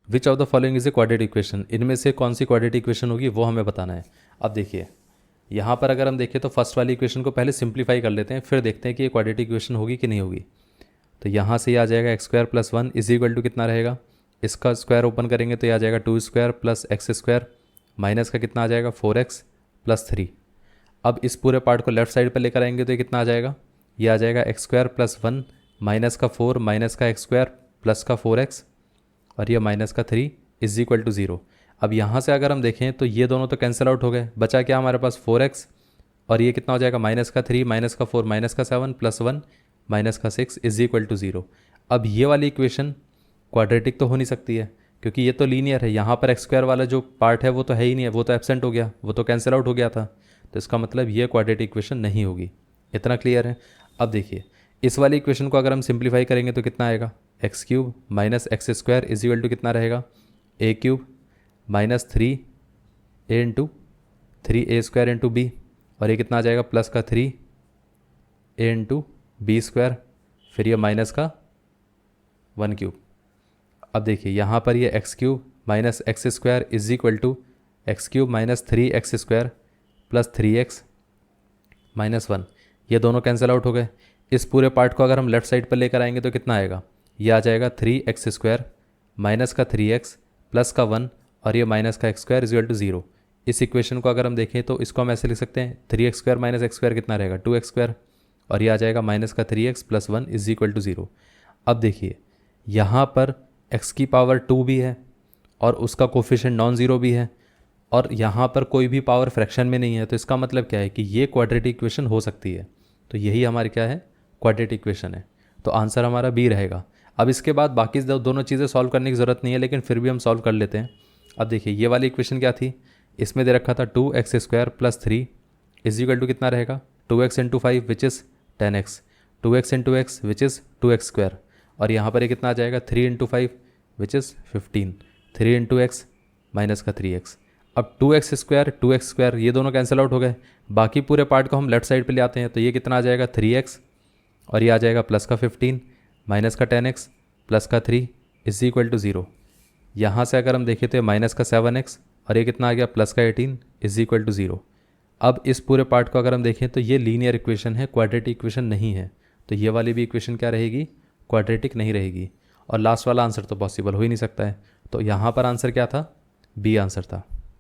Which of the following is a quadratic equation, इनमें से कौन सी क्वाड्रेटिक इक्वेशन होगी वो हमें बताना है। अब देखिए यहाँ पर अगर हम देखें तो फर्स्ट वाली इक्वेशन को पहले सिंप्लीफाई कर लेते हैं, फिर देखते हैं कि ये क्वाड्रेटिक इक्वेशन होगी कि नहीं होगी। तो यहाँ से ये आ जाएगा x square plus 1 is equal to कितना रहेगा, इसका स्क्वायर ओपन करेंगे तो ये आ जाएगा 2 square plus x square, minus का कितना आ जाएगा 4x प्लस 3। अब इस पूरे पार्ट को लेफ्ट साइड पर लेकर आएंगे तो ये कितना आ जाएगा, ये आ जाएगा एक्स स्क्वायर प्लस 1 माइनस का 4 माइनस का एक्स स्क्वायर प्लस का 4x और ये माइनस का 3 इज इक्वल टू 0। अब यहाँ से अगर हम देखें तो ये दोनों तो कैंसिल आउट हो गए, बचा क्या हमारे पास 4x और ये कितना हो जाएगा माइनस का 3 माइनस का 4 माइनस का 7 प्लस 1 माइनस का 6 इज इक्वल टू 0। अब ये वाली इक्वेशन क्वाड्रेटिक तो हो नहीं सकती है क्योंकि ये तो लीनियर है, यहाँ पर एक्स स्क्वायर वाला जो पार्ट है वो तो है ही नहीं है, वो तो एब्सेंट हो गया, वो तो कैंसिल आउट हो गया था। तो इसका मतलब ये क्वाड्रेटिक इक्वेशन नहीं होगी। इतना क्लियर है। अब देखिए इस वाली इक्वेशन को अगर हम सिंप्लीफाई करेंगे तो कितना आएगा, x cube minus x square is equal to कितना रहेगा, a cube minus 3 a into 3a square into b और ये कितना आ जाएगा प्लस का 3 ए इंटू बी स्क्वायर, फिर ये माइनस का 1 क्यूब। अब देखिए यहाँ पर ये x cube minus x square is equal to x cube minus 3x square plus 3x minus 1, ये दोनों कैंसिल आउट हो गए। इस पूरे पार्ट को अगर हम लेफ्ट साइड पर लेकर आएंगे तो कितना आएगा, ये आ जाएगा 3x स्क्वायर माइनस का 3x प्लस का 1 और ये माइनस का x square is equal to 0। इस इक्वेशन को अगर हम देखें तो इसको हम ऐसे लिख सकते हैं 3x square minus x square कितना रहेगा 2x स्क्वायर और ये आ जाएगा माइनस का 3x plus 1 is equal to 0। अब देखिए यहाँ पर x की पावर 2 भी है और उसका कोफिशिएंट नॉन ज़ीरो भी है और यहाँ पर कोई भी पावर फ्रैक्शन में नहीं है, तो इसका मतलब क्या है कि ये क्वाड्रेटिक इक्वेशन हो सकती है। तो यही हमारी क्या है, क्वाड्रेटिक इक्वेशन है। तो आंसर हमारा बी रहेगा। अब इसके बाद बाकी दोनों चीज़ें सॉल्व करने की ज़रूरत नहीं है, लेकिन फिर भी हम सॉल्व कर लेते हैं। अब देखिए ये वाली इक्वेशन क्या थी, इसमें दे रखा था 2x square plus 3 is equal to कितना रहेगा, 2x into 5 which is 10x, 2x into x which is 2x square और यहाँ पर ये कितना आ जाएगा 3 into 5 which is 15, 3 into x minus का 3x। अब 2x स्क्वायर ये दोनों कैंसिल आउट हो गए, बाकी पूरे पार्ट को हम लेफ्ट साइड पे ले आते हैं तो ये कितना आ जाएगा 3x और ये आ जाएगा प्लस का 15 माइनस का 10x प्लस का 3 इज इक्वल टू 0। यहाँ से अगर हम देखें तो ये माइनस का 7x और ये कितना आ गया प्लस का 18 इज इक्वल टू 0। अब इस पूरे पार्ट को अगर हम देखें तो ये लीनियर इक्वेशन है, क्वाड्रेटिक इक्वेशन नहीं है। तो ये वाली भी इक्वेशन क्या रहेगी, क्वाड्रेटिक नहीं रहेगी। और लास्ट वाला आंसर तो पॉसिबल हो ही नहीं सकता है। तो यहाँ पर आंसर क्या था, बी आंसर था।